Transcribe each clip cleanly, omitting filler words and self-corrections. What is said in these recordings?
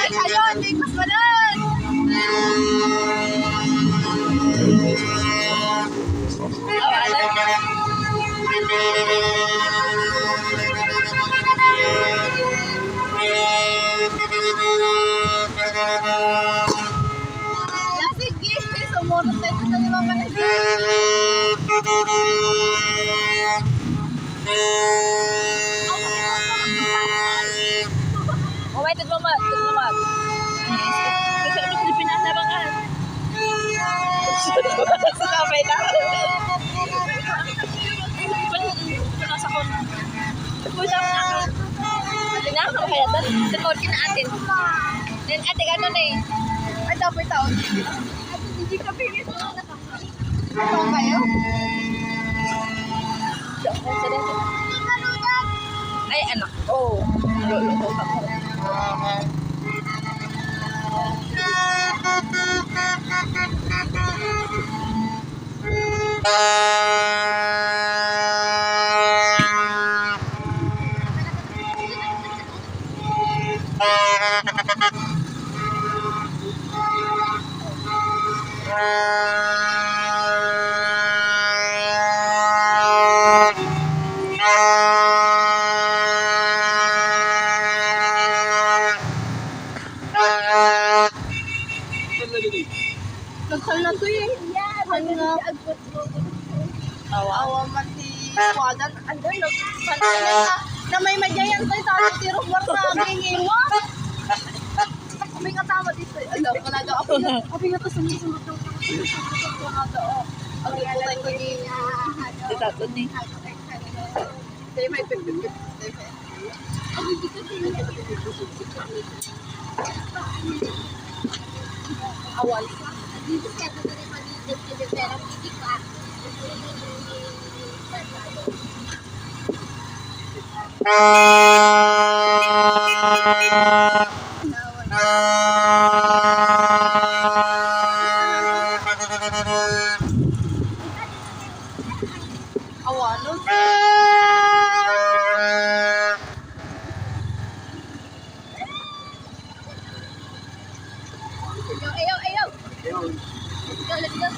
Ayun, may mas malan. Lasig gift, sumurot tayo sa limang manasig. Umay, tagmamag. Kasi ano Pilipinas na bang kan? Sabay na. Nasa ko. Pusa mo na ako. Ate na ako kaya doon. Tukod ka na atin. Then ate gano'n eh. Ay, dapat taon. Hindi ka pinis mo na nakasal. Ito kayo? Ay, anak ko. Lolo ko ako. Nagsal na to eh. Awa man si Wadan. Andun, na may madyayan tayo sa ating tirong warta. Gingiwa. May katama dito. Ano, kanaga ako na. Ako nga to sumusunod ng ang iputay ko ni Dito ni. Dahil may pipipip. Awal. Dito siya ito rin maliit kasi pero hindi pa. Awalo. Ayaw. Let's go.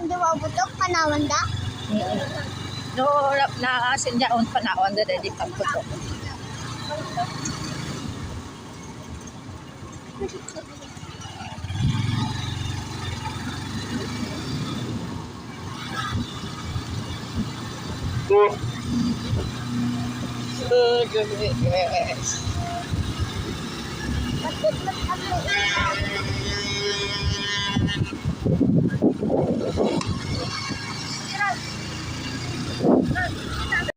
Di ba butok panawan da? No, na on panawan da di pagputok. Yes.